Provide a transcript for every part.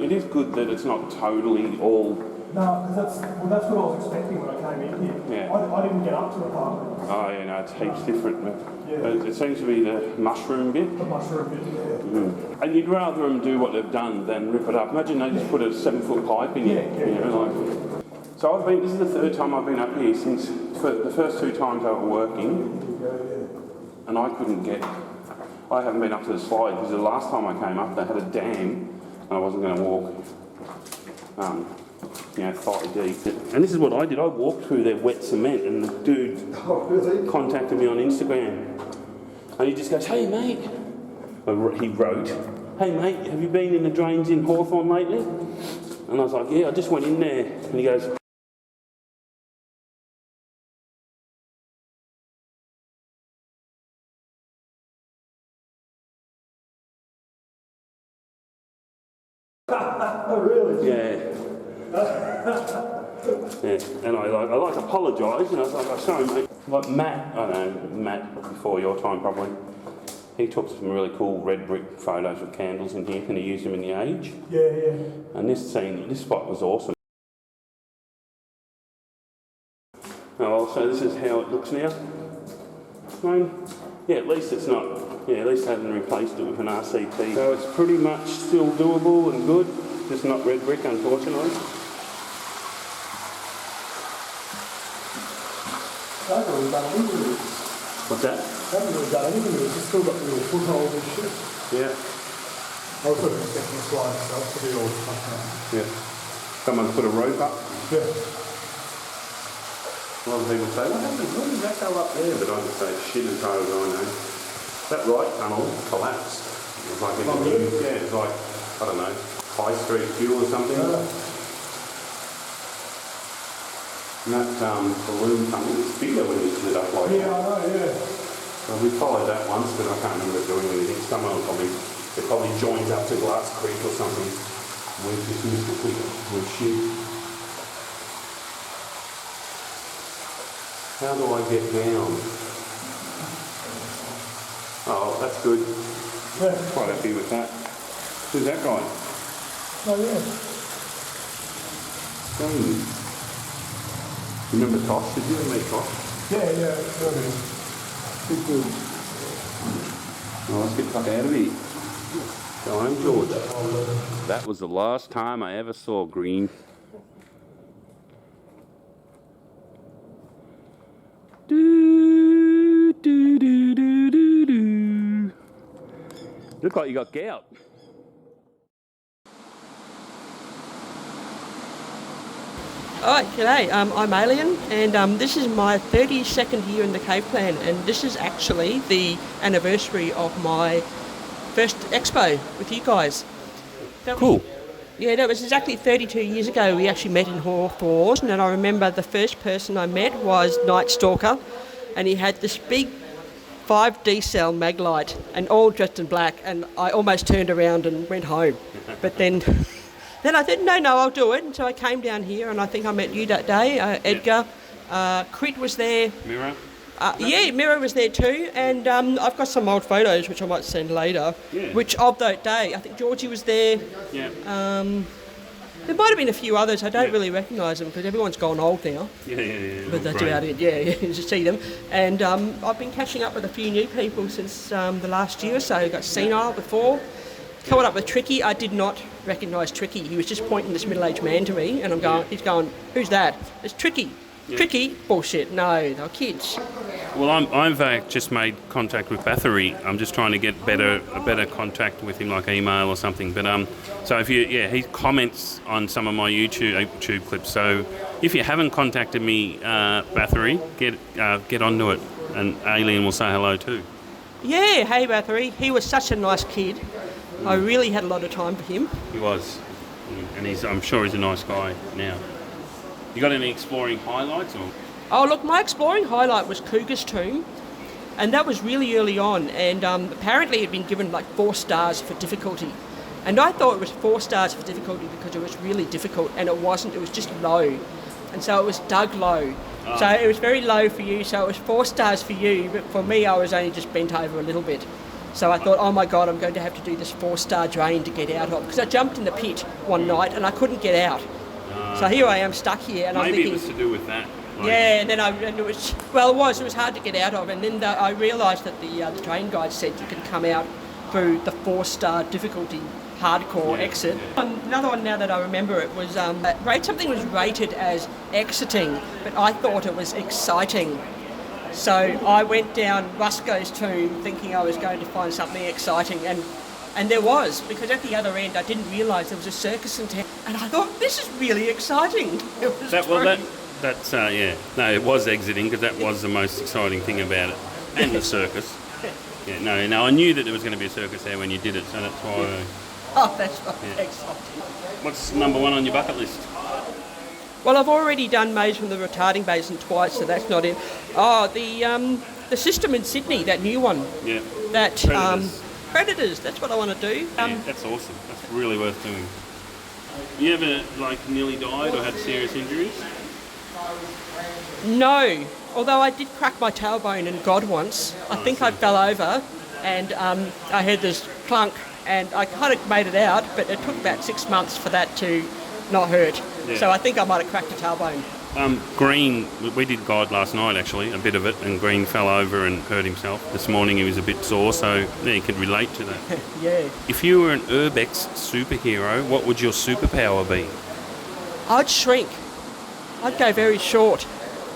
it is good that it's not totally all... No, because that's what I was expecting when I came in here. Yeah. I didn't get up to the apartment. Oh, yeah, no, it's heaps different. Yeah. But it seems to be the mushroom bit. The mushroom bit, yeah. And you'd rather them do what they've done than rip it up. Imagine they just put a 7-foot pipe in it. Yeah. You know, like... So this is the third time I've been up here since the first 2 times I was working. And I haven't been up to the slide because the last time I came up they had a dam and I wasn't going to walk, thigh deep. And this is what I did. I walked through their wet cement and the dude contacted me on Instagram. And he just goes, "Hey mate," he wrote, "Hey mate, have you been in the drains in Hawthorn lately?" And I was like, "Yeah, I just went in there." And he goes, Oh, really? yeah. And I apologised, and I was like, "I'm sorry, mate." Like Matt, before your time probably, he took some really cool red brick photos with candles in here, and he used them in the Age. Yeah. And this spot was awesome. Oh, so this is how it looks now. I mean, yeah, at least it's not. Yeah, at least I haven't replaced it with an RCP. So it's pretty much still doable and good, just not red brick, unfortunately. I haven't really done anything with it. What's that? I haven't really done anything with it. It's still got the little foothold and shit. Yeah. I was looking at the slide itself to be all fucked up. Yeah. Someone put a rope up. Yeah. A lot of people say, "What happened? Where did that go up there?" But I just say, shit as far as I know. That right tunnel collapsed. It was like, it was like, I don't know, high street fuel or something. And that balloon tunnel is bigger when you split up like that. Yeah, I know, yeah. Well, we followed that once, but I can't remember doing anything. Someone probably joined up to Glass Creek or something. Where's this Mr. Quick with shit? How do I get down? Oh, that's good. Yeah. Quite happy with that. Who's that guy? Oh, yeah. Remember Tosh? Did you ever meet Tosh? Yeah. Good. Oh, let's get the fuck out of here. Go home, George. That was the last time I ever saw green. Look like you got gout. Alright, g'day, I'm Alien, and this is my 32nd year in the CaveClan, and this is actually the anniversary of my first expo with you guys. Cool. Yeah, that was exactly 32 years ago. We actually met in Hawthorn, and I remember the first person I met was Night Stalker, and he had this big 5D cell mag light and all dressed in black, and I almost turned around and went home. But then I said, no, I'll do it. And so I came down here, and I think I met you that day, Edgar. Crit was there. Mirror? Yeah, Mirror was there too. And I've got some old photos, which I might send later, which of that day. I think Georgie was there. Yeah. There might have been a few others. I don't really recognise them because everyone's gone old now. Yeah. But that's about it, yeah, to see them. And I've been catching up with a few new people since the last year or so. I got Senile before. Coming up with Tricky. I did not recognise Tricky. He was just pointing this middle-aged man to me, and he's going, "Who's that?" It's Tricky. Yeah. Tricky? Bullshit. No, they're kids. Well, I've just made contact with Bathory. I'm just trying to get a better contact with him, like email or something. But so if he comments on some of my YouTube clips. So if you haven't contacted me, Bathory, get onto it, and Alien will say hello too. Yeah, hey Bathory. He was such a nice kid. I really had a lot of time for him. He was, and I'm sure he's a nice guy now. You got any exploring highlights? Or? Oh, look, my exploring highlight was Cougar's Tomb, and that was really early on, and apparently it had been given like 4 stars for difficulty. And I thought it was 4 stars for difficulty because it was really difficult, and it wasn't, it was just low. And so it was dug low. Oh. So it was very low for you, so it was 4 stars for you, but for me I was only just bent over a little bit. So I thought, oh my God, I'm going to have to do this 4-star drain to get out of. Because I jumped in the pit one night and I couldn't get out. So here I am stuck here, and I'm Maybe thinking, it was to do with that. Like, yeah, and then it was hard to get out of, and then I realised that the drain guide said you can come out through the 4-star difficulty hardcore exit. Another one now that I remember, it was something was rated as exiting, but I thought it was exciting. So I went down Rusco's tomb thinking I was going to find something exciting, and there was, because at the other end I didn't realise there was a circus in town, and I thought, this is really exciting. It was That's no, it was exiting, because that was the most exciting thing about it, and the circus. Yeah, no, I knew that there was going to be a circus there when you did it, so that's why. Oh, that's right. Exciting. What's number one on your bucket list? Well, I've already done Maze from the Retarding Basin twice, so that's not it. Oh, the system in Sydney, that new one. Yeah. That Predators. Predators. That's what I want to do. Yeah, that's awesome. That's really worth doing. You ever nearly died or had serious injuries? No, although I did crack my tailbone in God once. I think I fell over, and I had this clunk, and I kind of made it out, but it took about 6 months for that to not hurt. Yeah. So I think I might have cracked a tailbone. Green, we did guide last night actually, a bit of it, and Green fell over and hurt himself. This morning he was a bit sore, so yeah, you could relate to that. Yeah. If you were an Urbex superhero, what would your superpower be? I'd shrink. I'd go very short.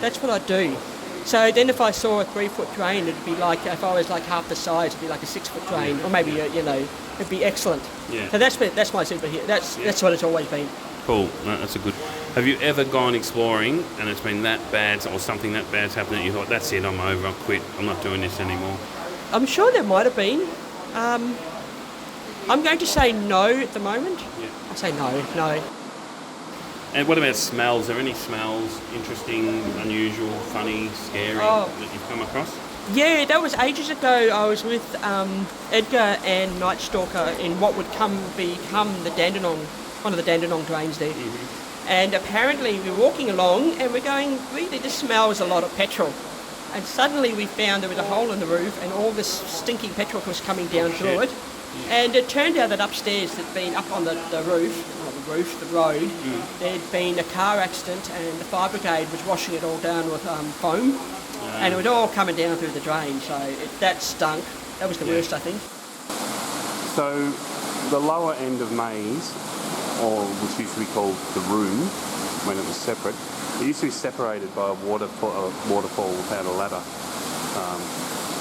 That's what I'd do. So then if I saw a 3-foot drain, it'd be like, if I was like half the size, it'd be like a 6-foot drain, or maybe, it'd be excellent. Yeah. So that's my superhero. That's what it's always been. Cool, no, that's a good. Have you ever gone exploring and it's been that bad, or something that bad's happened that you thought, that's it, I'm over, I'll quit, I'm not doing this anymore? I'm sure there might have been. I'm going to say no at the moment. Yeah. I'll say no. And what about smells? Are there any smells, interesting, unusual, funny, scary, that you've come across? Yeah, that was ages ago. I was with Edgar and Night Stalker in what would become the Dandenong, one of the Dandenong drains there. Mm-hmm. And apparently we were walking along and we're going, really, this smells a lot of petrol. And suddenly we found there was a hole in the roof and all this stinking petrol was coming down through it. And it turned out that upstairs, there'd been up on the road, there'd been a car accident and the fire brigade was washing it all down with foam. And it was all coming down through the drain, so that stunk. That was the worst, I think. So the lower end of Maze, or which used to be called the room, when it was separate, it used to be separated by a waterfall without a ladder.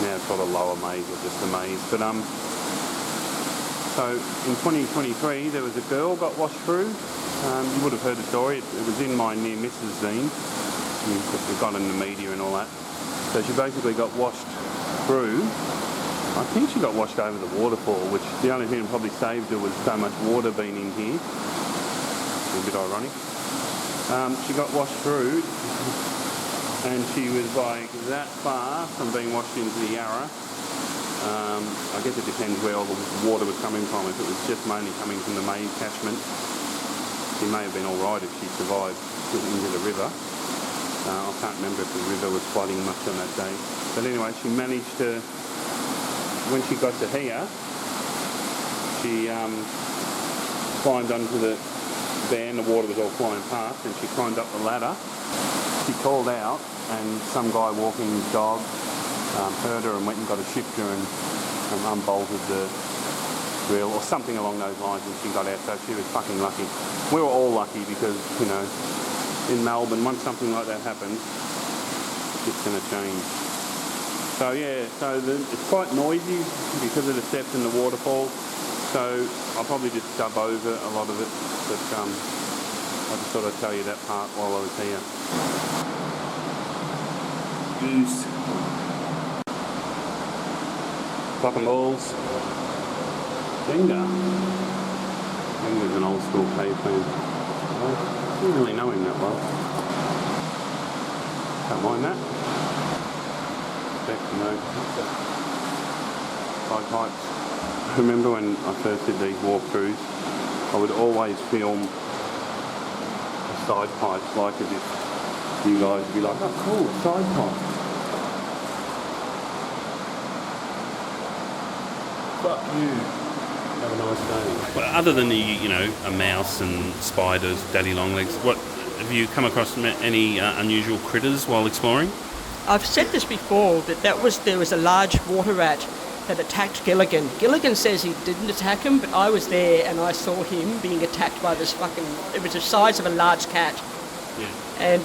Now it's called a lower maze or just a maze. But so in 2023 there was a girl got washed through. You would have heard the story. It was in my near missus zine. It got in the media and all that. So she basically got washed through. I think she got washed over the waterfall, which the only thing that probably saved her was so much water being in here. A bit ironic. She got washed through and she was like that far from being washed into the Yarra. I guess it depends where all the water was coming from. If it was just mainly coming from the maze catchment, she may have been alright if she survived into the river. I can't remember if the river was flooding much on that day. But anyway, she managed to, when she got to here, she climbed onto the van, the water was all flying past, and she climbed up the ladder. She called out, and some guy walking his dog heard her and went and got a shifter and unbolted the grill or something along those lines, and she got out. So she was fucking lucky. We were all lucky because, in Melbourne, once something like that happens, it's going to change. So yeah, it's quite noisy because of the steps and the waterfall. So I'll probably just dub over a lot of it, but I just thought I'd tell you that part while I was here. Goose. Clock and balls. Jenga. Jenga's an old school CaveClan. I don't really know him that well. Don't mind that. Side pipes. I remember when I first did these walkthroughs, I would always film the side pipes like as if you guys would be like, oh cool, side pipe. Fuck you. Have a nice day. Well, other than a mouse and spiders, daddy longlegs, what have you come across any unusual critters while exploring? I've said this before, that there was a large water rat that attacked Gilligan. Gilligan says he didn't attack him, but I was there and I saw him being attacked by this it was the size of a large cat. Yeah. And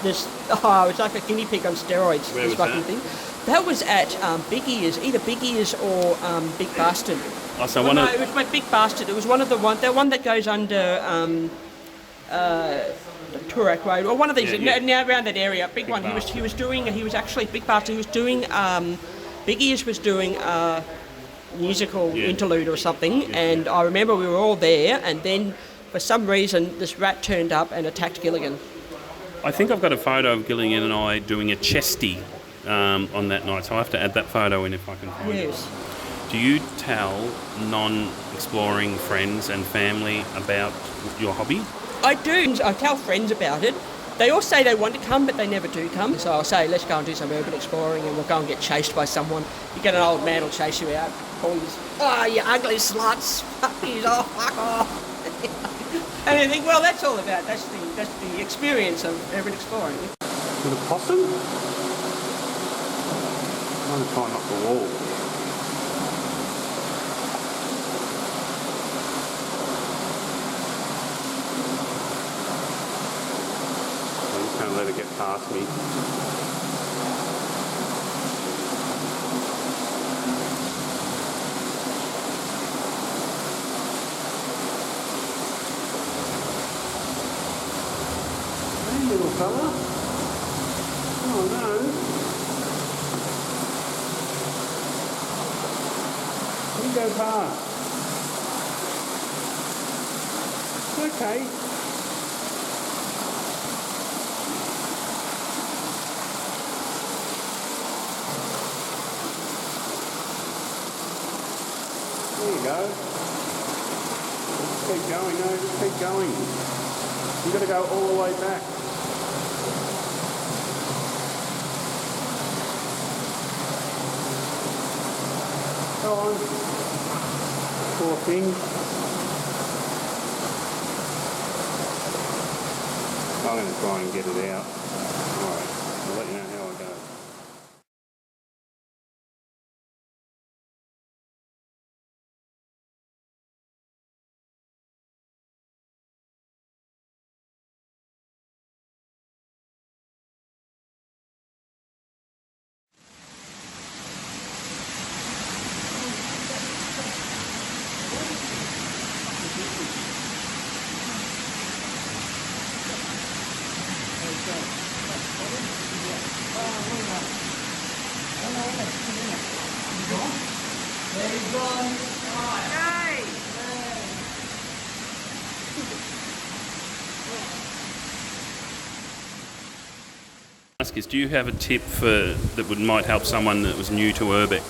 it was like a guinea pig on steroids. Where this was fucking that? thing. That was at Big Ears, either Big Ears or Big Bastard. Oh, so No, it was my Big Bastard. It was that one that goes under Turak Road, or one of these, now around that area. Big one. Bastard. He was actually Big Bastard. He was doing Big Ears was doing a musical interlude or something, and I remember we were all there, and then for some reason this rat turned up and attacked Gilligan. I think I've got a photo of Gilligan and I doing a chesty on that night, so I'll have to add that photo in if I can find it. Yes. Do you tell non-exploring friends and family about your hobby? I do. I tell friends about it. They all say they want to come, but they never do come. So I'll say, let's go and do some urban exploring, and we'll go and get chased by someone. You get an old man who'll chase you out, call you, "Oh, you ugly sluts, fuck you, oh, fuck off." And you think, well, that's all about, that's the experience of urban exploring. With a possum? I'm trying to climb up the wall. Can't let it get past me. Hey, little fella. Oh no. You go past. Okay. There you go. Keep going, no, just keep going. You've got to go all the way back. Go on. Poor thing. I'm going to try and get it out. Alright, I'll let you know how I go. Ask is, do you have a tip might help someone that was new to urbex?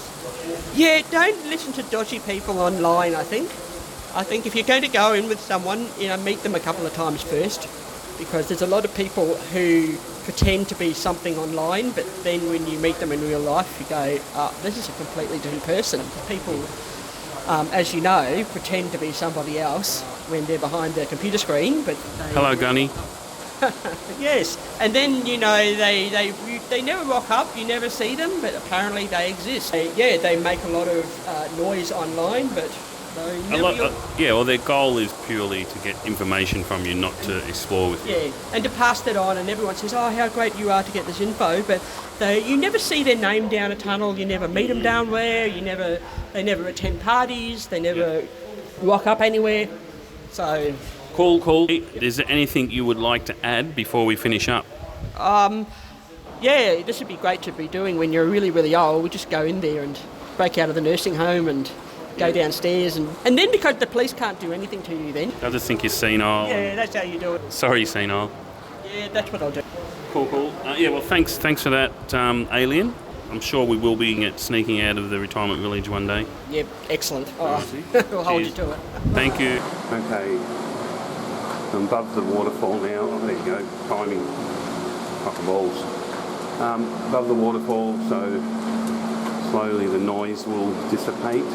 Yeah, don't listen to dodgy people online, I think. I think if you're going to go in with someone, meet them a couple of times first, because there's a lot of people who pretend to be something online, but then when you meet them in real life, you go, this is a completely different person. People, as you know, pretend to be somebody else when they're behind their computer screen, but Hello, Gunny. yes, and then they never rock up. You never see them, but apparently they exist. They make a lot of noise online, but well, their goal is purely to get information from you, not to explore with you. Yeah, and to pass that on, and everyone says, "Oh, how great you are to get this info," but you never see their name down a tunnel. You never meet them down there. They never attend parties. They never rock up anywhere. So. Cool. Is there anything you would like to add before we finish up? This would be great to be doing when you're really, really old. We just go in there and break out of the nursing home and go downstairs. And then because the police can't do anything to you then. They'll just think you're senile. Yeah, that's how you do it. Sorry, senile. Yeah, that's what I'll do. Cool. Well, thanks for that, Alien. I'm sure we will be sneaking out of the retirement village one day. Yep, excellent. All right, we'll hold you to it. Thank you. Okay. I'm above the waterfall now. Oh, there you go, timing, fucking balls. Above the waterfall, so slowly the noise will dissipate.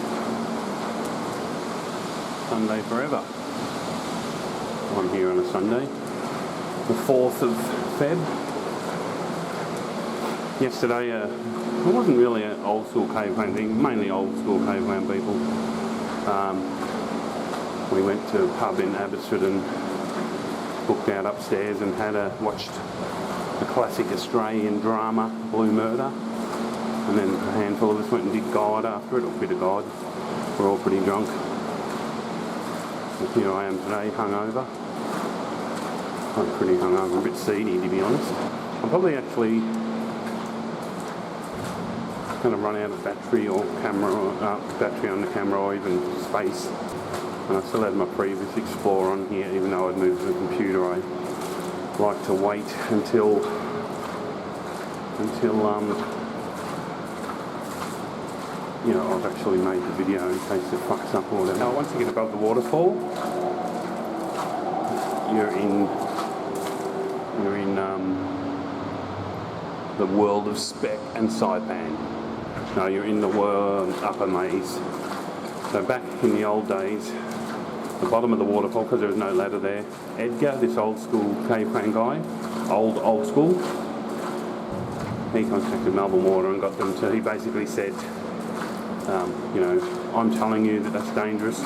Sunday forever. I'm here on a Sunday, the 4th of Feb. Yesterday, it wasn't really an old school CaveClan thing, mainly old school CaveClan people. We went to a pub in Abbotsford and booked out upstairs and watched the classic Australian drama, Blue Murder. And then a handful of us went and did God after it, or a bit of God. We're all pretty drunk. And here I am today, hungover. I'm pretty hungover, a bit seedy to be honest. I'm probably actually going to run out of battery or battery on the camera or even space. And I still had my previous Explorer on here, even though I'd moved to the computer. I like to wait until you know, I've actually made the video in case it fucks up or whatever. Now, once you get above the waterfall, you're in the world of spec and saipan. No, you're in the world upper maze. So back in the old days, the bottom of the waterfall, because there was no ladder there, Edgar, this old school CaveClan guy, old school, he contacted Melbourne Water and got them to, he basically said, you know, I'm telling you that that's dangerous.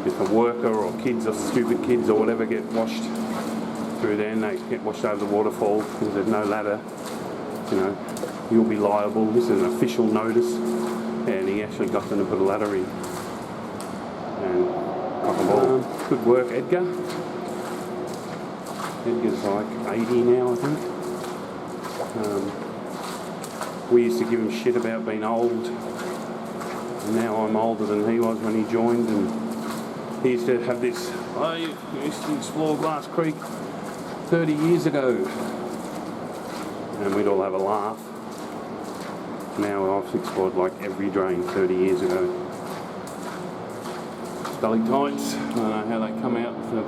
If a worker or kids or stupid kids or whatever get washed through there and they get washed over the waterfall because there's no ladder, you know, you'll be liable. This is an official notice. And he actually got them to put a ladder in. And good work, Edgar. Edgar's like 80 now, I think. We used to give him shit about being old. And now I'm older than he was when he joined, and he used to have this, oh, you used to explore Glass Creek 30 years ago. And we'd all have a laugh. Now I've explored like every drain 30 years ago. Stalactites, I don't know how they come out if the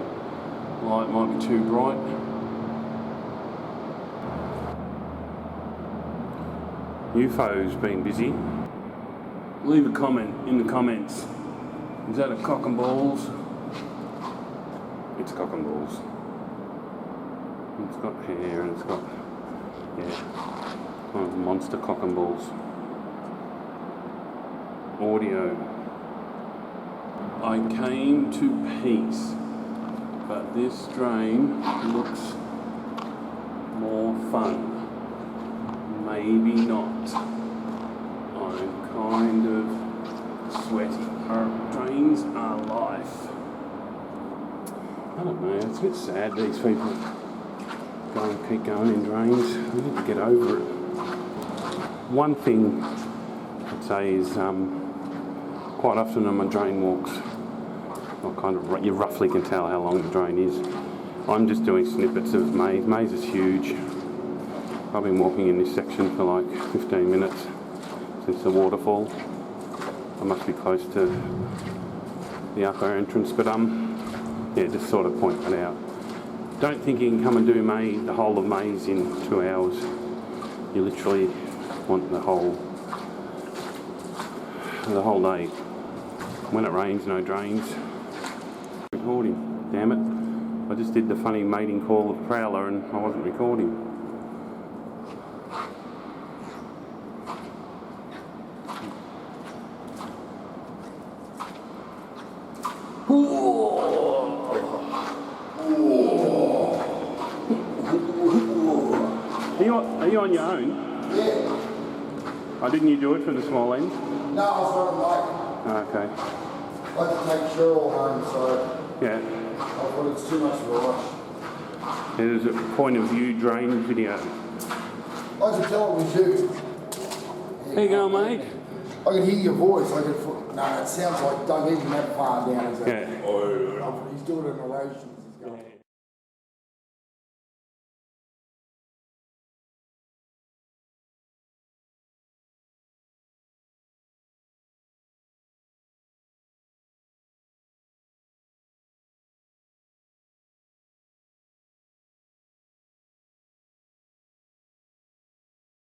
light might be too bright. UFO's been busy. Leave a comment in the comments. Is that a cock and balls? It's cock and balls. It's got hair and it's got, yeah, kind of monster cock and balls. Audio. I came to peace, but this drain looks more fun. Maybe not. I'm kind of sweaty. Our drains are life. I don't know, it's a bit sad these people keep going in drains. We need to get over it. One thing I'd say is quite often on my drain walks, you roughly can tell how long the drain is. I'm just doing snippets of maze. Maze is huge. I've been walking in this section for like 15 minutes since the waterfall. I must be close to the upper entrance, but yeah, just sort of point that out. Don't think you can come and do the whole of maze in 2 hours. You literally want the whole day. When it rains, no drains. Recording, damn it. I just did the funny mating call of Prowler and I wasn't recording. Are you on your own? Yeah. Oh, didn't you do it for the small end? No, I was running late. Oh, okay. I had to take Cheryl home, so Yeah. I thought it's too much of a rush. There's a point of view drain video. I can tell what we do. How you going, mate? I can hear your voice. No, it sounds like Doug even that far down. He's like, Yeah. oh, he's doing it in narrations. He's going,